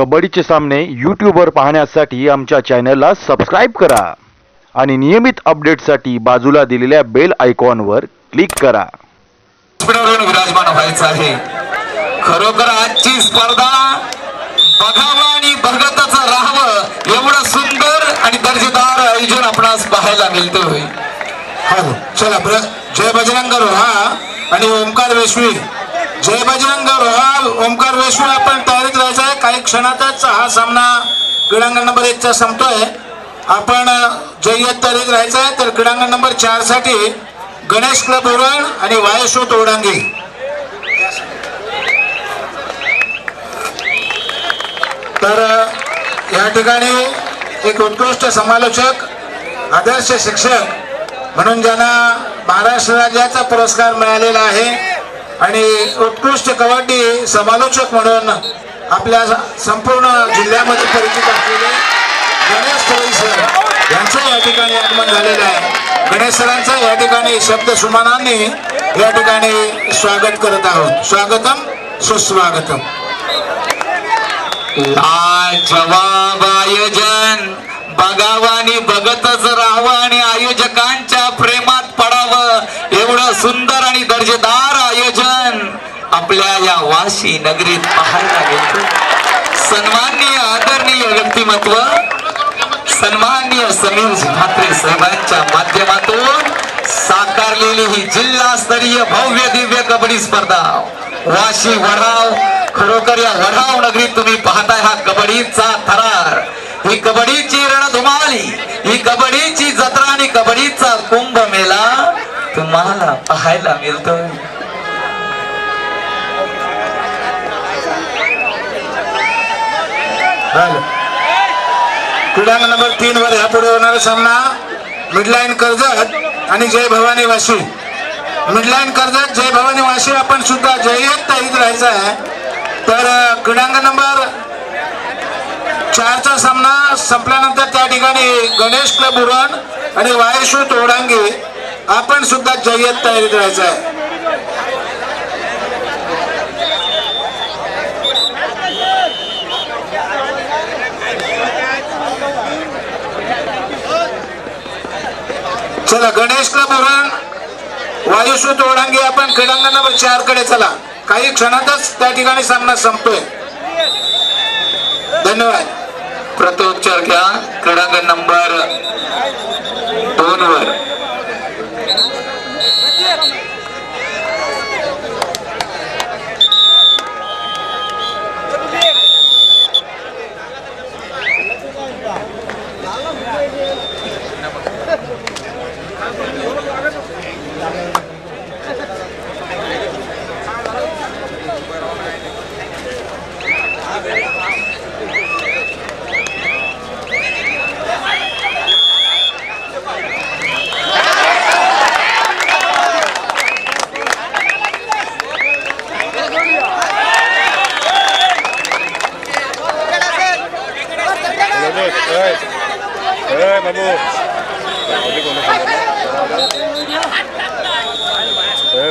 कबड्डीचे सामने यूट्यूबवर पाहण्यासाठी आमच्या चॅनलला सबस्क्राइब करा आणि नियमित अपडेटसाठी बाजूला दिलेल्या बेल आयकॉनवर क्लिक करा. विराजमान व्हायचं आहे. खरोखर आजची स्पर्धा बघावं आणि बघतच राहावं एवढं सुंदर आणि दर्जेदार आयोजन आपणास पाहायला मिळतोय. हो चला जय बजरंग रोहा आणि ओमकार वेशवी. जय बजरंग रोहा ओमकार वेशवी आपण तयारीत राहायचं आहे. काही क्षणातच हा सामना क्रीडांगण नंबर 1 चा संपतोय. आपण जय्यत तयारीत राहायचं आहे. तर क्रीडांगण नंबर 4 साठी गणेश क्लब उरण आणि वायशो तोडांगी. तर या ठिकाणी एक उत्कृष्ट समालोचक आदर्श शिक्षक म्हणून ज्यांना महाराष्ट्र राज्याचा पुरस्कार मिळालेला आहे आणि उत्कृष्ट कबड्डी समालोचक म्हणून आपल्या संपूर्ण जिल्ह्यामध्ये परिचित असलेले गणेश तळई सर यांचं या ठिकाणी आगमन झालेलं आहे. गणेश सरांचं या ठिकाणी शब्द सुमनांनी या ठिकाणी स्वागत करत आहोत. स्वागतम सुस्वागतम. जवाब आयोजन बघावं आणि बघतच राहावं आणि आयोजकांच्या प्रेमात पडावं एवढं सुंदर आणि दर्जेदार आयोजन आपल्या या वाशी नगरीत पाहायला मिळतं. सन्माननीय आदरणीय व्यक्तिमत्व सन्माननीय समीर म्हात्रे साहेबांच्या माध्यमातून साकारलेली ही जिल्हास्तरीय भव्य दिव्य कबड्डी स्पर्धा वाशी वढाव. खरोखर या वढाव नगरीत तुम्ही पाहताय हा कबड्डीचा थरार, ही कबड्डीची रणधुमाळी, ही कबड्डीची जत्रा आणि कबड्डीचा कुंभ मेला तुम्हाला पाहायला मिळतोय. क्रीडांगण नंबर 3 वर यापुढे होणारा सामना मिडलाईन कर्जत आणि जय भवानी वाशी. मिडलाईन कर्जत जय भवानी वाशी आपण सुद्धा जय्यत तयारीत राहायचं आहे. तर क्रीडांगण नंबर 4 चा सामना संपल्यानंतर त्या ठिकाणी गणेश क्लब उरण आणि वायशू तोडांगी आपण सुद्धा जय्यत तयारीत राहायचं आहे. चला गणेश क्लब उरण वायुशू तोडांगी आपण क्रीडांगण नंबर 4 कडे चला. काही क्षणातच त्या ठिकाणी सामना संपतोय. धन्यवाद. प्रत्युत्तर घ्या क्रीडांगण नंबर 2 वर.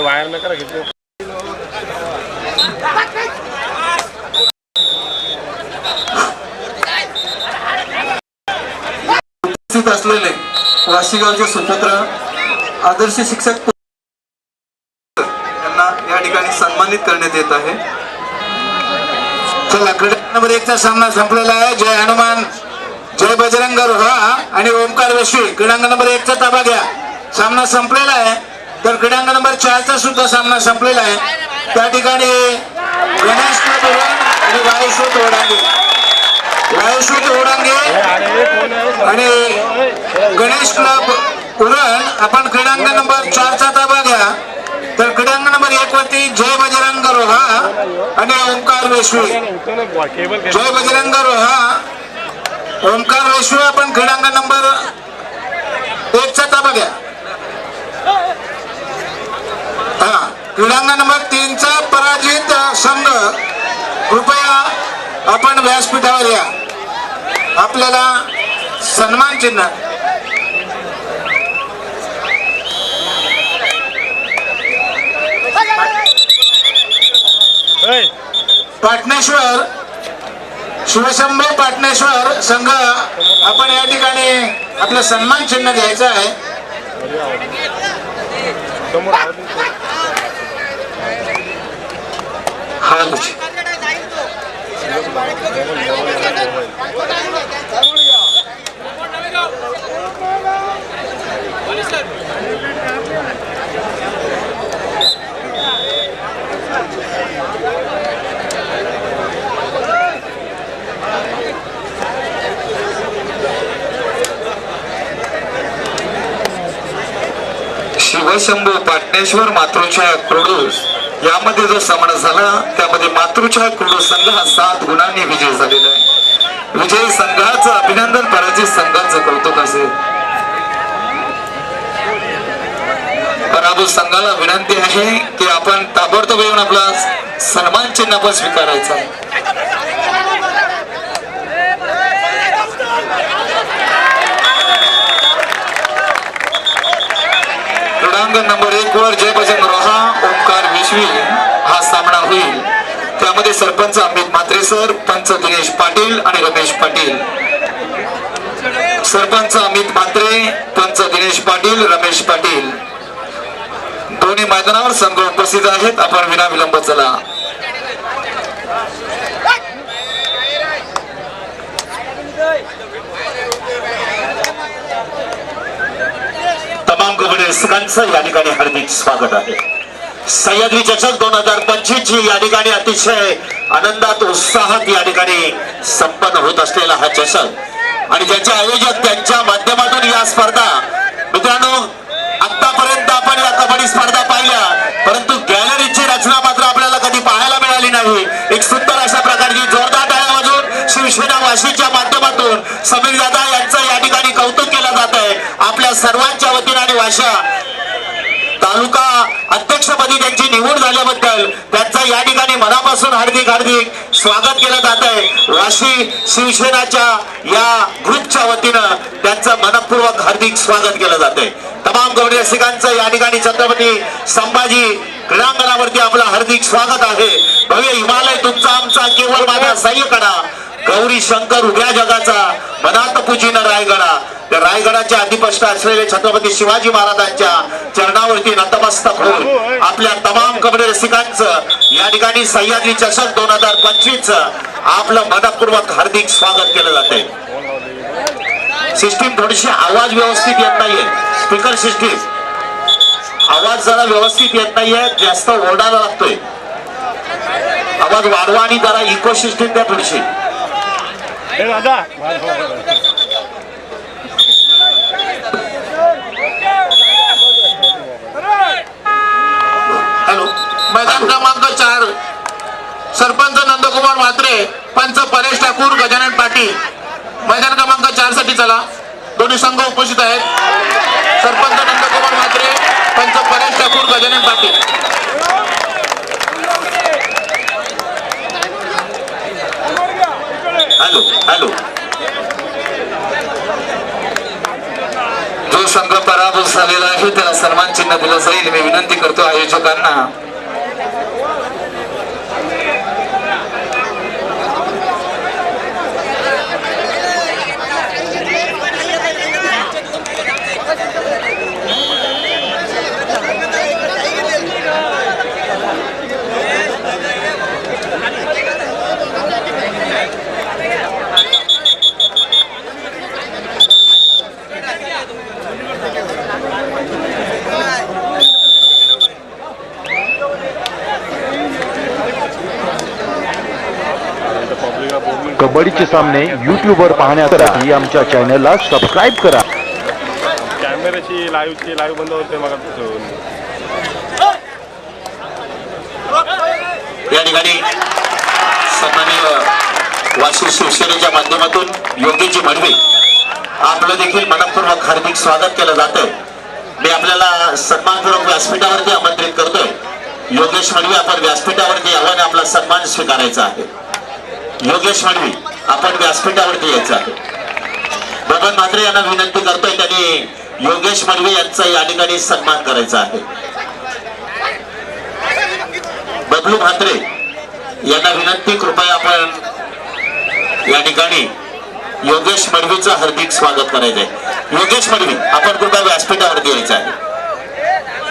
वायर नका घेतले. उपस्थित असलेले वाशीगावचे सुपुत्र आदर्श शिक्षक यांना या ठिकाणी सन्मानित करण्यात येत आहे. चला क्रीडांगण नंबर 1 चा सामना संपलेला आहे. जय हनुमान जय बजरंग रोहा आणि ओमकार वेशवी क्रीडांगण नंबर 1 चा ताबा घ्या. सामना संपलेला आहे. तर क्रीडांगण नंबर 4 चा सुद्धा सामना संपलेला आहे. त्या ठिकाणी गणेश क्लब उरण आणि वायुशू तोडांगी आणि गणेश क्लब उरण आपण क्रीडांगण नंबर 4 चा ताबा घ्या. तर क्रीडांगण नंबर 1 वरती जय बजरंग रोहा आणि ओमकार वेशवी. जय बजरंग रोहा ओमकार वेशवी आपण क्रीडांगण नंबर 1 चा ताबा घ्या. क्रीडांगण नंबर 3 चा पराजित संघ कृपया आपण व्यासपीठावर या. आपल्याला सन्मान चिन्ह पाटणेश्वर शिवशंभो पाटणेश्वर संघ आपण या ठिकाणी आपलं सन्मान चिन्ह घ्यायचं आहे. शिवशंभो पाटणेश्वर मातृछाया क्रोडूस यामध्ये जो सामना झाला त्यामध्ये मातृछाया क्रोडूस संघ हा 7 गुणांनी विजय झालेला आहे. विजयी संघाचं अभिनंदन, पराजित संघाचं कौतुक असेल. पराभूत संघाला विनंती आहे की आपण ताबडतोब येऊन आपला सन्मान चिन्ह आपण स्वीकारायचा. क्रीडांगण नंबर 1 वर जय बजरंग रोहा ओमकार विश्वी हा सामना होईल. त्यामध्ये सरपंच अमित म्हात्रे सर, पंच दिनेश पाटील आणि रमेश पाटील. सरपंच अमित म्हात्रे, पंच दिनेश पाटील, रमेश पाटील दोन्ही मैदानावर संघ उपस्थित आहेत. आपण विना विलंब चला. तमाम कबड्डी रसिकांचं या ठिकाणी हार्दिक स्वागत आहे. सह्याद्री चषक 2025 ची या ठिकाणी अतिशय आनंदात उत्साहात या ठिकाणी संपन्न होत असलेला हा चषक आणि ज्याचे आयोजक त्यांच्या माध्यमातून या स्पर्धा. मित्रांनो, आतापर्यंत आपण या कबड्डी स्पर्धा पाहिल्या, परंतु गॅलरीची रचना मात्र आपल्याला कधी पाहायला मिळाली नाही. एक सुंदर अशा प्रकारची जोरदार टाळ्या वाजवून शिवसेना वाशीच्या माध्यमातून समीर दादा यांचं या ठिकाणी कौतुक केलं जात आहे. आपल्या सर्वांच्या वतीने आणि वाशा तालुका अध्यक्षपदी त्यांची निवड झाल्याबद्दल त्यांचं या ठिकाणी मनापासून हार्दिक हार्दिक स्वागत केलं जात आहे. वाशी शिवसेनाच्या या ग्रुपच्या वतीनं त्यांचं मनपूर्वक हार्दिक स्वागत केलं जात आहे. तमाम कबड्डी रसिकांचं या ठिकाणी छत्रपती संभाजी क्रीडांगणावरती आपलं हार्दिक स्वागत आहे. भव्य हिमालय तुमचा आमचा केवळ माझा सह्यकडा, गौरी शंकर उभ्या जगाचा मनात पूजिन रायगडा. त्या रायगडाच्या अधिपष्ट असलेले छत्रपती शिवाजी महाराजांच्या चरणावरती नतमस्तक होऊन आपल्या तमाम कबड्डी रसिकांचं या ठिकाणी सह्याद्री चषक 2025 आपलं मनपूर्वक हार्दिक स्वागत केलं जाते. सिस्टीम थोडीशी आवाज व्यवस्थित येत नाहीये. स्पीकर सिस्टीम आवाज जरा व्यवस्थित येत नाहीये, जास्त ओरडायला लागतोय. आवाज वाढवा आणि जरा इको सिस्टीम द्या थोडीशी. हॅलो. मैदान क्रमांक 4 सरपंच नंदकुमार म्हात्रे, पंच परेश ठाकूर, गजानन पाटील. मैदान क्रमांक 4 साठी चला. दोन्ही संघ उपस्थित आहेत. सरपंच नंदकुमार म्हात्रे, पंच परेश ठाकूर, गजानन पाटील. Hello hello. जो संघ पराभूत झालेला आहे त्याला सन्मान चिन्ह दिलं जाईल. मी विनंती करतो आयोजकांना. कबड्डीचे सामने यूट्यूबवर पाहण्यासाठी आमच्या चॅनलला सबस्क्राईब करा. कॅमेऱ्याची लाईव्ह बंद होते मग. या ठिकाणी सन्माननीय वाशी शिवसेनेच्या माध्यमातून योगेशजी मडवी आपलं देखील मनपूर्वक हार्दिक स्वागत केलं जातं. मी आपल्याला सन्मानपूर्वक व्यासपीठावरती आमंत्रित करतोय. योगेश मडवी, आपण व्यासपीठावरती यावं आणि आपला सन्मान स्वीकारायचा आहे. योगेश मडवी, आपण व्यासपीठावरती यायचं आहे. बबन म्हात्रे यांना विनंती करतोय, त्यांनी योगेश मडवी यांचा या ठिकाणी सन्मान करायचा आहे. बबलू म्हात्रे यांना विनंती, कृपया आपण या ठिकाणी योगेश मडवीचं हार्दिक स्वागत करायचंय. योगेश मडवी, आपण कृपया व्यासपीठावरती यायचं आहे.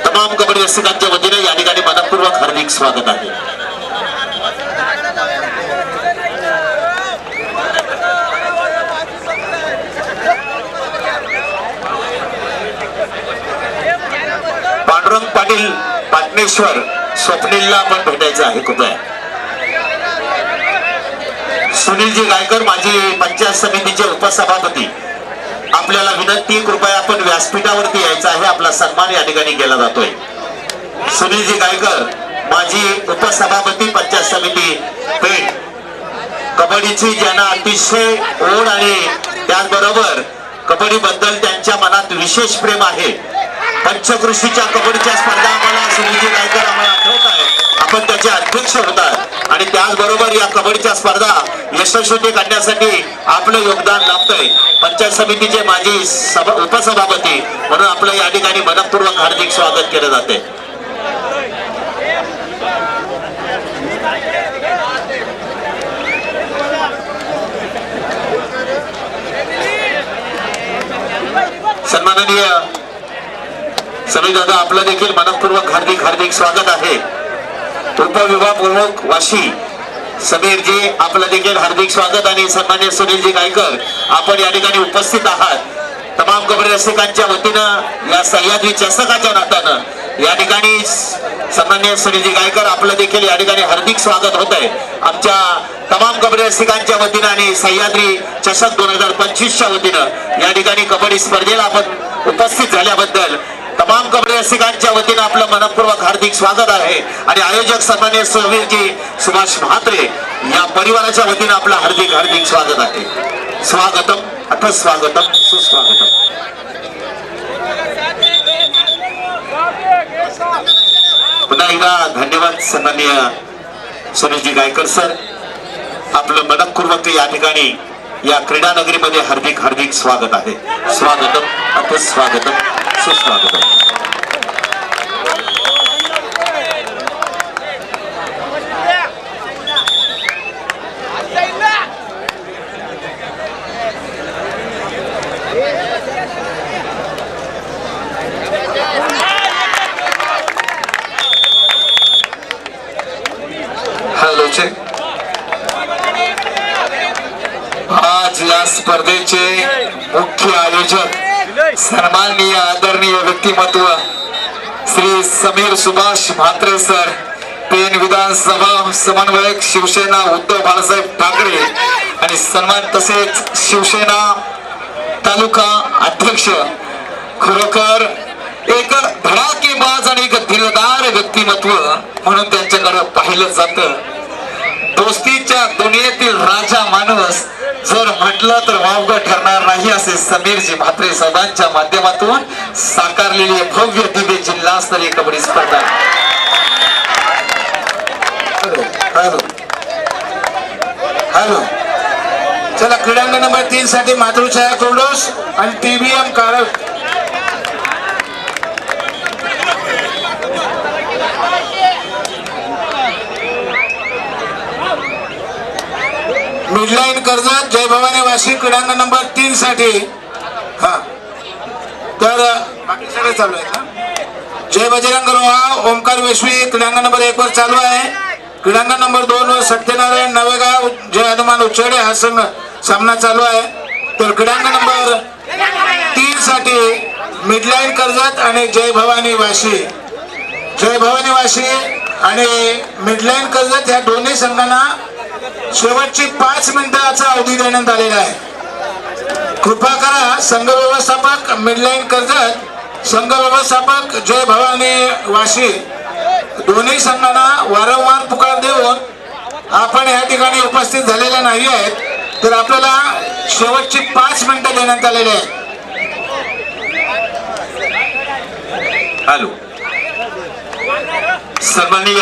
तमाम कबड्डी रसिकांच्या वतीने या ठिकाणी मनपूर्वक हार्दिक स्वागत आहे. पांडुरंग पाटील पाटणेश्वर स्वप्नीलला आपण भेटायचं आहे कृपया. सुनीलजी गायकर माजी पंचायत समितीचे उपसभापती, आपल्याला विनंती कृपया आपण व्यासपीठावरती यायचं आहे. आपला सन्मान या ठिकाणी केला जातोय. सुनीलजी गायकर माजी उपसभापती पंचायत समिती पेठ, कबड्डीची ज्यांना अतिशय ओढ आणि त्याचबरोबर कबड्डी बद्दल त्यांच्या मनात विशेष प्रेम आहे. पंचकृषीच्या कबड्डीच्या स्पर्धा आम्हाला सुनीलजी गायकर आम्हाला आठवत आहे. आपण त्याचे अध्यक्ष होतात आणि त्याचबरोबर या कबड्डीच्या स्पर्धा यशस्वी करण्यासाठी आपलं योगदान लाभतंय. पंचायत समितीचे माजी उपसभापती म्हणून आपलं या ठिकाणी मनपूर्वक हार्दिक स्वागत केलं जाते. सन्माननीय समीर दादा, आपलं देखील मनपूर्वक हार्दिक हार्दिक स्वागत आहे. उपविभाग प्रमुख वाशी समीरजी, आपलं देखील हार्दिक स्वागत. आणि सन्मान्य सुनीलजी गायकर, आपण या ठिकाणी उपस्थित आहात. तमाम कबड्डी रसिकांच्या वतीनं या सह्याद्री चषकाच्या नात्यानं या ठिकाणी सन्मान्य सुनीलजी गायकर, आपलं देखील या ठिकाणी हार्दिक स्वागत होत आहे. आमच्या तमाम कबड्डी रसिकांच्या वतीनं आणि सह्याद्री चषक 2025च्या वतीनं या ठिकाणी कबड्डी स्पर्धेला आपण उपस्थित झाल्याबद्दल तमाम कबड्डी रसिकांच्या वतीनं आपलं मनपूर्वक हार्दिक स्वागत आहे. आणि आयोजक सन्मान्य समीरजी सुभाष म्हात्रे या परिवाराच्या वतीनं आपलं हार्दिक हार्दिक स्वागत आहे. स्वागतम, अथ स्वागतम, सुस्वागतम. पुन्हा एकदा धन्यवाद सन्माननीय सुनीलजी गायकर सर. आपलं मनपूर्वक या ठिकाणी या क्रीडा नगरीमध्ये हार्दिक हार्दिक स्वागत आहे. स्वागतम, अथ स्वागतम, सुस्वागतम. Hello check. आज या स्पर्धेचे मुख्य आयोजक सन्माननीय आदरणीय व्यक्तिमत्व श्री समीर सुभाष म्हात्रे सर, पेन विधानसभा समन्वयक शिवसेना उद्धव बाळासाहेब ठाकरे आणि सन्मान तसेच शिवसेना तालुका अध्यक्ष. खरोखर एक धडाकेबाज आणि एक दिलदार व्यक्तिमत्व म्हणून त्यांच्याकडे पाहिलं जातं. दोस्तीच्या दुनियेतील राजा माणूस जर म्हटलं तर वावगं ठरणार नाही, असे समीरजी म्हात्रे साहेबांच्या माध्यमातून साकारलेली भव्य दिव्य जिल्हास्तरीय कबड्डी स्पर्धा. हॅलो, चला क्रीडांगण नंबर 3 साठी मातृछाया कोरडोस आणि TBM कारक. मिडलाईन कर्जत जय भवानी वाशी क्रीडांगण नंबर 3 साठी. हा, तर बाकी सगळे चालू आहेत ना. जय बजरंग रोहा ओमकार विश्वी क्रीडांगण नंबर 1 वर चालू आहे. क्रीडांगण नंबर 2 वर सत्यनारायण नवेगाव जय हनुमान उच्चडे हा संघ सामना चालू आहे. तर क्रीडांगण नंबर 3 साठी मिडलाईन कर्जत आणि जय भवानी वाशी आणि मिडलाईन कर्जत या दोन्ही संघांना शेवटची 5 मिनिटाचा अवधी देण्यात आलेला आहे. कृपा करा, संघ व्यवस्थापक मिडलाईन कर्जत, संघ व्यवस्थापक जय भवानी वाशी दोन्ही संघांना वारंवार पुकार देऊन आपण या ठिकाणी उपस्थित झालेले नाही आहेत. तर आपल्याला शेवटची 5 मिनिटं देण्यात आलेली आहेत. हॅलो, सन्माननीय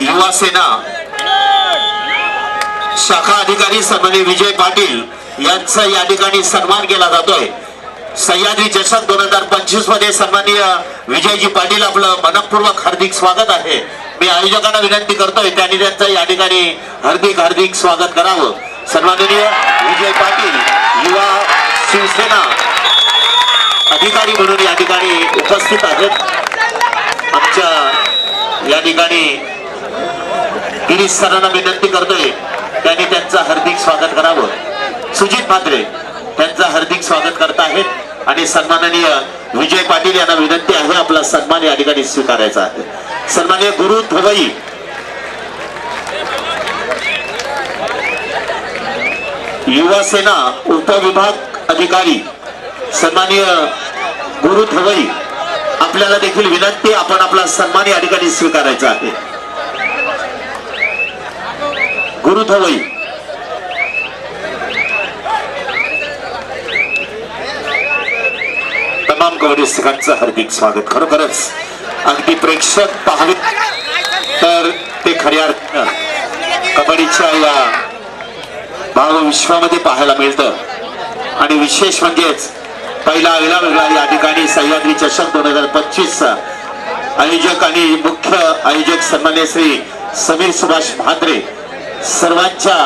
युवा सेना शाखा अधिकारी सन्माननीय विजय पाटील यांचा या ठिकाणी सन्मान केला जातोय. सह्याद्री चषक 2025 मध्ये सन्माननीय विजयजी पाटील, आपलं मनपूर्वक हार्दिक स्वागत आहे. मी आयोजकांना विनंती करतोय त्यांनी त्यांचं या ठिकाणी हार्दिक हार्दिक स्वागत करावं. सन्माननीय विजय पाटील युवा शिवसेना अधिकारी म्हणून या ठिकाणी उपस्थित आहेत. आमच्या या ठिकाणी गिरीश सरांना विनंती करतोय त्यांनी त्यांचं हार्दिक स्वागत करावं. सुजित म्हात्रे त्यांचं हार्दिक स्वागत करत आहेत आणि सन्माननीय विजय पाटील यांना विनंती आहे आपला सन्मान या ठिकाणी स्वीकारायचा आहे. सन्माननीय गुरु धवई युवा सेना उपविभाग अधिकारी सन्माननीय गुरु धवई आपल्याला देखील विनंती आपण आपला सन्मान या ठिकाणी स्वीकारायचा आहे. गुरु धवई तमाम कबड्डीस्तांचं हार्दिक स्वागत. खरोखरच अगदी प्रेक्षक पाहावे तर ते खऱ्या अर्थानं कबड्डीच्या या भावविश्वामध्ये पाहायला मिळतं. आणि विशेष म्हणजेच पहिला वेगळा या ठिकाणी सह्याद्री चषक 2025 आयोजक आणि मुख्य आयोजक सन्मान्य श्री समीर सुभाष म्हात्रे सर्वांच्या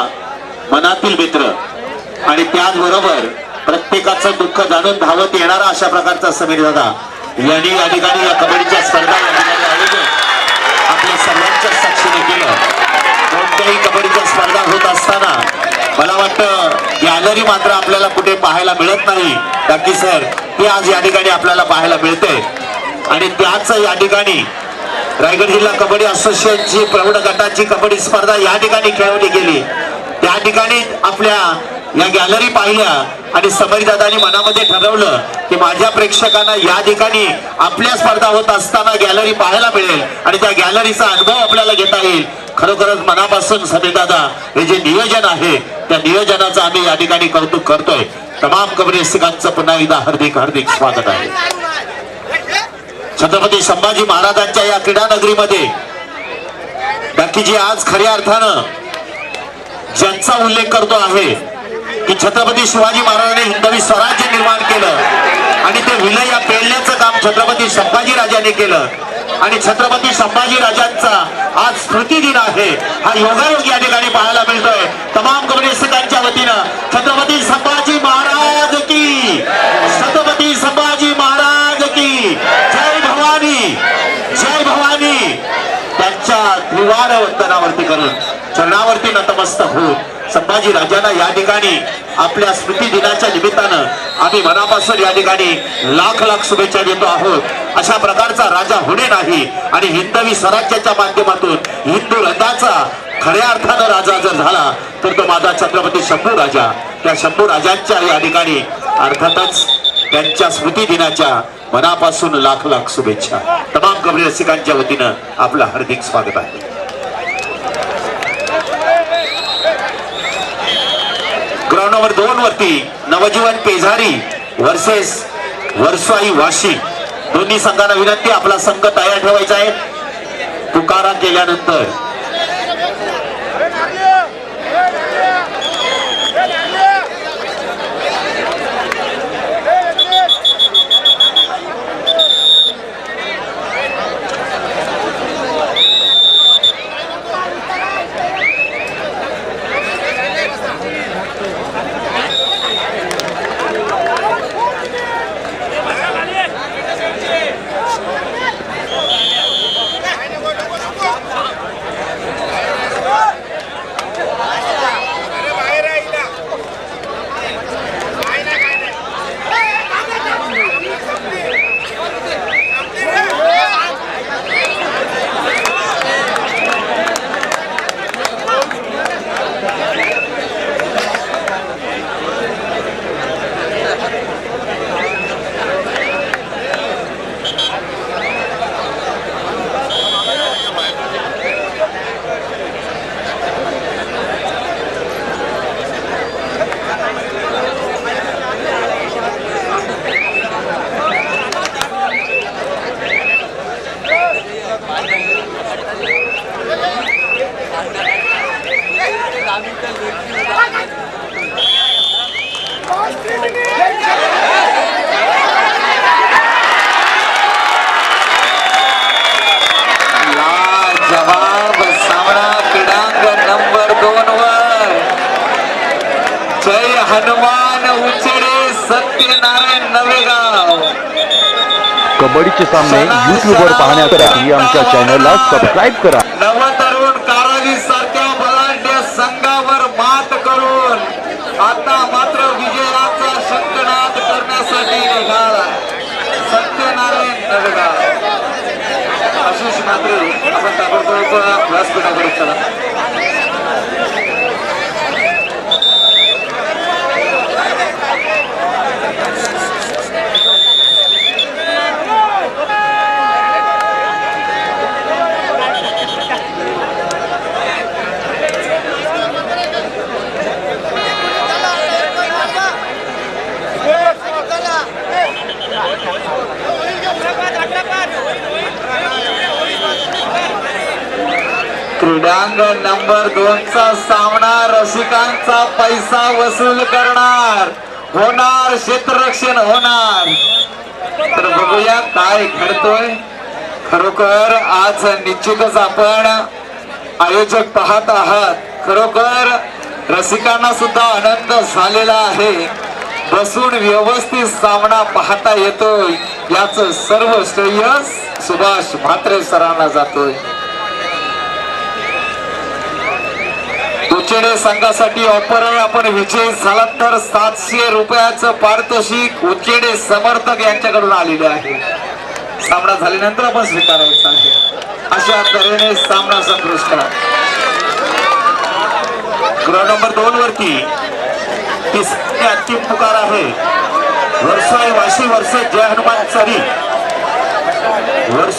मनातील मित्र आणि त्याचबरोबर प्रत्येकाचं दुःख जाणून धावत येणारा अशा प्रकारचा समीर दादा यांनी या ठिकाणी या कबड्डीच्या स्पर्धा या ठिकाणी आयोजन आपल्या सर्वांच्या साक्षीने केलं. कोणत्याही कबड्डीच्या स्पर्धा होत असताना मला वाटतं गॅलरी मात्र आपल्याला कुठे पाहायला मिळत नाही. टाकी सर ती आज या ठिकाणी आपल्याला पाहायला मिळते. आणि त्याच या ठिकाणी रायगड जिल्हा कबड्डी असोसिएशनची प्रौढ गटाची कबड्डी स्पर्धा या ठिकाणी खेळवली गेली. त्या ठिकाणी आपल्या या गॅलरी पाहिल्या आणि समीरदादांनी मनामध्ये ठरवलं की माझ्या प्रेक्षकांना या ठिकाणी आपल्या स्पर्धा होत असताना गॅलरी पाहायला मिळेल आणि त्या गॅलरीचा अनुभव आपल्याला घेता येईल. खरोखरच मनापासून समीरदादा हे जे नियोजन आहे त्या नियोजनाचं आम्ही या ठिकाणी कौतुक करतोय. तमाम कबड्डी रसिकांचं पुन्हा एकदा हार्दिक हार्दिक स्वागत आहे. छत्रपती संभाजी महाराजांच्या या क्रीडा नगरीमध्ये बाकीजी आज खऱ्या अर्थानं ज्यांचा उल्लेख करतो आहे की छत्रपती शिवाजी महाराजांनी हिंदवी स्वराज्य निर्माण केलं आणि ते विलय पेलण्याचं काम छत्रपती संभाजी राजांनी केलं. आणि छत्रपती संभाजी राजांचा आज स्मृती दिन आहे. हा योगायोग या ठिकाणी पाहायला मिळतोय. तमाम कबड्डी रसिकांच्या वतीनं छत्रपती संभाजी महाराज की, छत्रपती संभाजी महाराज की जय भवानी, जय भवानी. त्यांच्या त्रिवार वंदनावरती करून चरणावरती नतमस्तक होऊन संभाजी राजांना या ठिकाणी आपल्या स्मृती दिनाच्या निमित्तानं आम्ही मनापासून या ठिकाणी लाख लाख शुभेच्छा देतो आहोत. अशा प्रकारचा राजा होणे नाही आणि हिंदवी स्वराज्याच्या माध्यमातून हिंदू रथाचा खऱ्या अर्थानं राजा जर झाला तर तो माझा छत्रपती शंभू राजा. त्या शंभू राजांच्या या ठिकाणी अर्थातच त्यांच्या स्मृती दिनाच्या मनापासून लाख लाख शुभेच्छा. तमाम कबड्डी रसिकांच्या वतीनं आपलं हार्दिक स्वागत आहे. ग्राउंड नंबर 2 वरती नवजीवन पेझारी वर्सेस वर्षाई वाशी दोन्ही संघांना विनंती आपला संघ तयार ठेवायचा आहे. पुकारा केल्यानंतर जवाब सामना क्रीडांगण नंबर 2 वर जय हनुमान उचेडे सत्यनारायण नवेगाव. कबड्डीचे सामने यूट्यूबवर पाहण्यासाठी आमच्या चॅनलला सबस्क्राईब करा. नवतरुण कारावी सारख्या बलाढ्य संघावर मात करून आता मात्र विजयाचा शंखनाद करण्यासाठी निघाला सत्यनारायण नवेगाव. आशिष मात्रे आपण ताबडतोब व्यासपीठाकडे चला. क्रीडांगण नंबर 2 चा सामना रसिकांचा पैसा वसूल करणार होणार, क्षेत्ररक्षण होणार. तर बघूया काय घडतोय. खरोखर आज निश्चितच आपण आयोजक पाहत आहात. खरोखर रसिकांना सुद्धा आनंद झालेला आहे. बसून व्यवस्थित सामना पाहता येतोय याच सर्व श्रेय सुभाष म्हात्रे सरांना जातोय. उचेडे संघासाठी ऑफर आहे. आपण विजय झाला तर 700 रुपयाचं पारितोषिक उचेडे समर्थक यांच्याकडून आलेले आहे. सामना झाल्यानंतर आपण स्वीकारायचा आहे. अशा तऱ्हेने सामना संपुष्ट. ग्राउंड नंबर 2 वरती तिसरी अंतिम पुकार आहे. वर्षाई वाशी वर्ष जय हनुमान चरी.